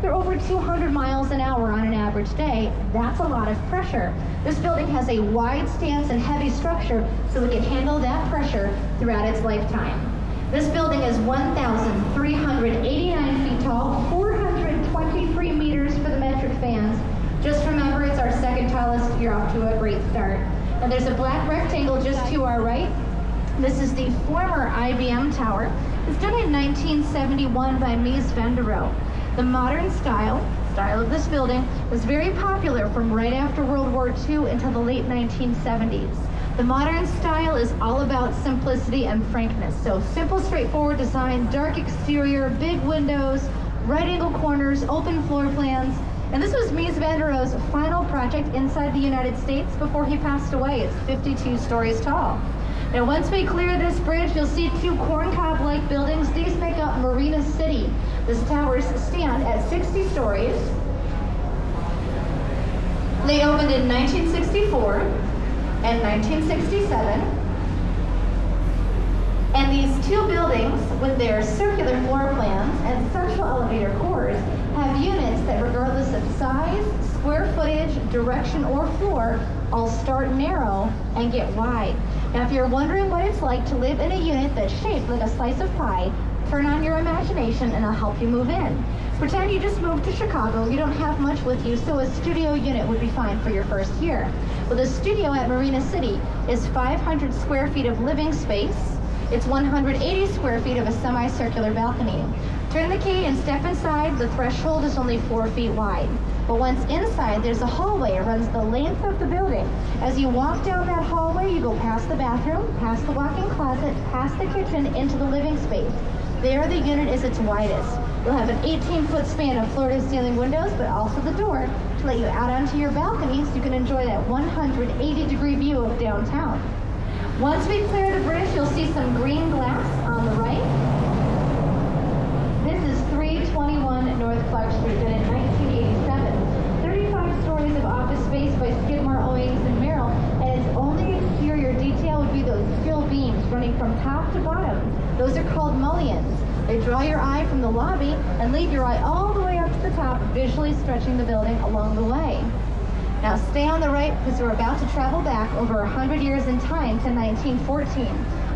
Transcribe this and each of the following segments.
they're over 200 miles an hour on an average day. That's a lot of pressure. This building has a wide stance and heavy structure, so it can handle that pressure throughout its lifetime. This building is 1,389 feet tall, 423 meters for the metric fans. Just remember, it's our second tallest. You're off to a great start. And there's a black rectangle just to our right. This is the former IBM tower. It's done in 1971 by Mies van der Rohe. The modern style of this building was very popular from right after World War II until the late 1970s. The modern style is all about simplicity and frankness. So simple, straightforward design, dark exterior, big windows, right angle corners, open floor plans. And this was Mies van der Rohe's final project inside the United States before he passed away. It's 52 stories tall. Now, once we clear this bridge, you'll see two corncob-like buildings. These make up Marina City. These towers stand at 60 stories. They opened in 1964 and 1967. And these two buildings, with their circular floor plans and central elevator cores, have units that, regardless of size, square footage, direction, or floor, all start narrow and get wide. Now, if you're wondering what it's like to live in a unit that's shaped like a slice of pie, turn on your imagination and I'll help you move in. Pretend you just moved to Chicago. You don't have much with you, so a studio unit would be fine for your first year. Well, the studio at Marina City is 500 square feet of living space. It's 180 square feet of a semicircular balcony. Turn the key and step inside. The threshold is only 4 feet wide. But once inside, there's a hallway. It runs the length of the building. As you walk down that hallway, you go past the bathroom, past the walk-in closet, past the kitchen, into the living space. There, the unit is its widest. You'll have an 18-foot span of floor-to-ceiling windows, but also the door to let you out onto your balcony so you can enjoy that 180-degree view of downtown. Once we clear the bridge, you'll see some green glass on the right. This is 321 North Clark Street, built in 1987. 35 stories of office space by Skidmore, Owings, and Merrill, and its only exterior detail would be those steel beams running from top to bottom. Those are called mullions. They draw your eye from the lobby and lead your eye all the way up to the top, visually stretching the building along the way. Now stay on the right because we're about to travel back over 100 years in time to 1914.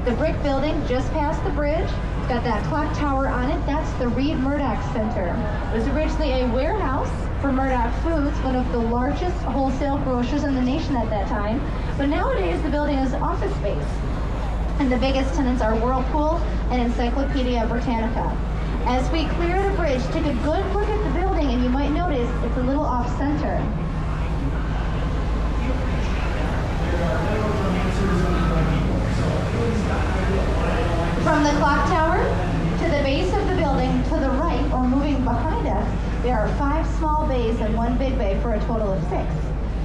The brick building just past the bridge, it's got that clock tower on it. That's the Reed Murdoch Center. It was originally a warehouse for Murdoch Foods, one of the largest wholesale grocers in the nation at that time. But nowadays the building is office space. And the biggest tenants are Whirlpool and Encyclopedia Britannica. As we clear the bridge, take a good look at the building and you might notice it's a little off-center. From the clock tower to the base of the building to the right, or moving behind us, there are 5 small bays and 1 big bay for a total of 6.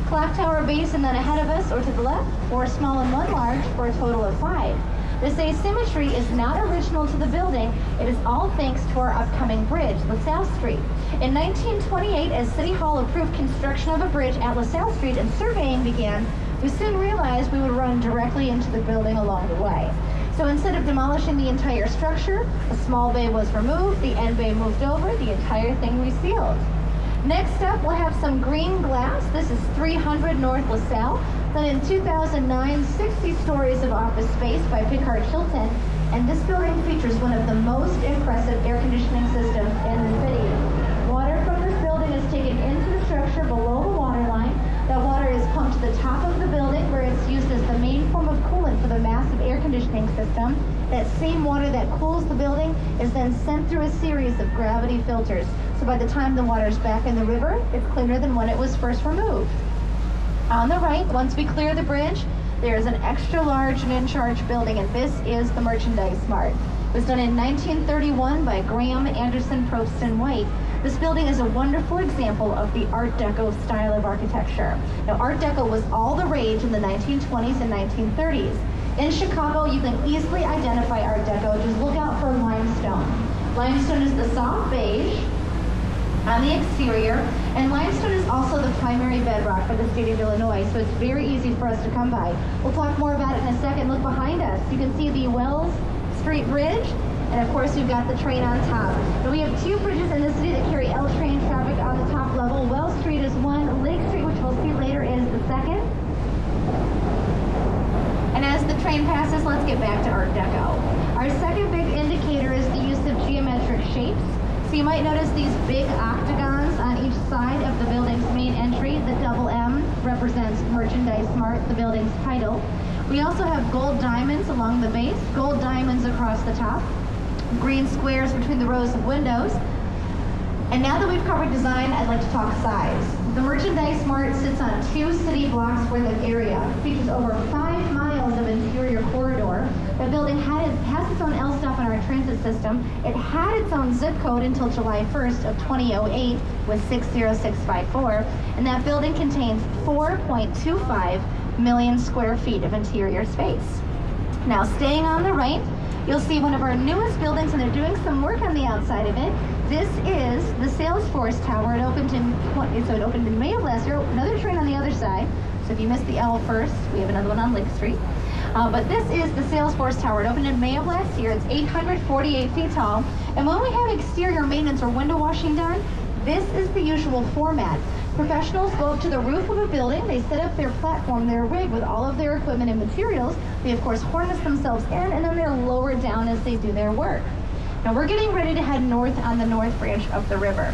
Clock tower base and then ahead of us or to the left, 4 small and 1 large for a total of 5. This asymmetry is not original to the building. It is all thanks to our upcoming bridge, LaSalle Street. In 1928, as City Hall approved construction of a bridge at LaSalle Street and surveying began, we soon realized we would run directly into the building along the way. So instead of demolishing the entire structure, a small bay was removed, the end bay moved over, the entire thing resealed. Next up, we'll have some green glass. This is 300 North LaSalle. Then in 2009, 60 stories of office space by Picard Hilton. And this building features one of the most impressive air conditioning systems in the city. Water from this building is taken into the structure below the water line. That water is pumped to the top of the building where it's used as the main form of coolant for the massive air conditioning system. That same water that cools the building is then sent through a series of gravity filters. So by the time the water's back in the river, it's cleaner than when it was first removed. On the right, once we clear the bridge, there is an extra large and in-charge building, and this is the Merchandise Mart. It was done in 1931 by Graham, Anderson, Probst, and White. This building is a wonderful example of the Art Deco style of architecture. Now, Art Deco was all the rage in the 1920s and 1930s. In Chicago, you can easily identify Art Deco. Just look out for limestone. Limestone is the soft beige on the exterior, and limestone is also the primary bedrock for the state of Illinois, so it's very easy for us to come by. We'll talk more about it in a second. Look behind us. You can see the Wells Street Bridge, and of course we've got the train on top. Now, we have 2 bridges in the city that carry L train traffic these big octagons on each side of the building's main entry. The double M represents Merchandise Mart, the building's title. We also have gold diamonds along the base, gold diamonds across the top, green squares between the rows of windows. And now that we've covered design, I'd like to talk size. The Merchandise Mart sits on 2 city blocks worth of area, features over 5 miles of interior corridor. The building has its own L stop in our transit system. It had its own zip code until July 1st of 2008 with 60654, and that building contains 4.25 million square feet of interior space. Now, staying on the right, you'll see one of our newest buildings, and they're doing some work on the outside of it. This is the Salesforce Tower. It opened in May of last year. Another train on the other side. So if you missed the L first, we have another one on Lake Street. But this is the Salesforce Tower. It opened in May of last year. It's 848 feet tall. And when we have exterior maintenance or window washing done, this is the usual format. Professionals go up to the roof of a building, they set up their platform, their rig with all of their equipment and materials. They of course harness themselves in, and then they're lowered down as they do their work. Now we're getting ready to head north on the north branch of the river.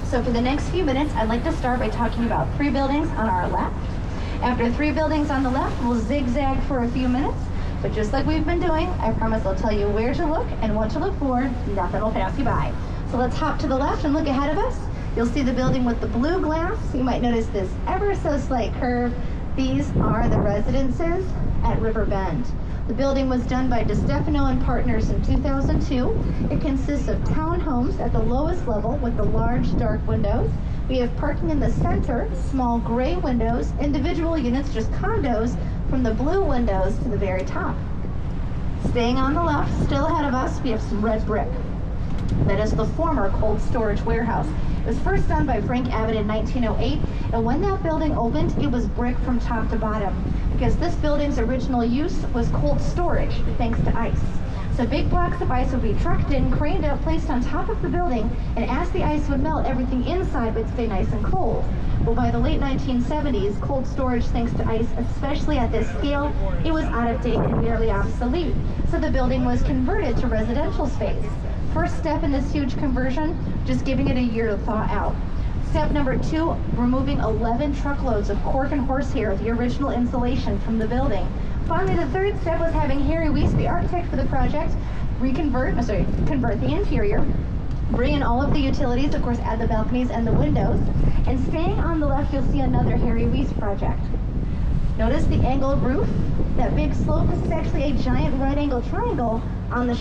So for the next few minutes, I'd like to start by talking about 3 buildings on our left. After 3 buildings on the left, we'll zigzag for a few minutes. But just like we've been doing, I promise I'll tell you where to look and what to look for. Nothing will pass you by. So let's hop to the left and look ahead of us. You'll see the building with the blue glass. You might notice this ever so slight curve. These are the residences at River Bend. The building was done by DeStefano and Partners in 2002. It consists of townhomes at the lowest level with the large dark windows. We have parking in the center, small gray windows, individual units, just condos, from the blue windows to the very top. Staying on the left, still ahead of us, we have some red brick. That is the former cold storage warehouse. It was first done by Frank Abbott in 1908, and when that building opened, it was brick from top to bottom, because this building's original use was cold storage, thanks to ice. So big blocks of ice would be trucked in, craned up, placed on top of the building, and as the ice would melt, everything inside would stay nice and cold. Well, by the late 1970s, cold storage, thanks to ice, especially at this scale, it was out of date and nearly obsolete. So the building was converted to residential space. First step in this huge conversion, just giving it a year to thaw out. Step number 2, removing 11 truckloads of cork and horsehair, the original insulation from the building. Finally, the third step was having Harry Weiss, the architect for the project, convert the interior, bring in all of the utilities, of course add the balconies and the windows, and staying on the left, you'll see another Harry Weiss project. Notice the angled roof, that big slope. This is actually a giant right angle triangle on the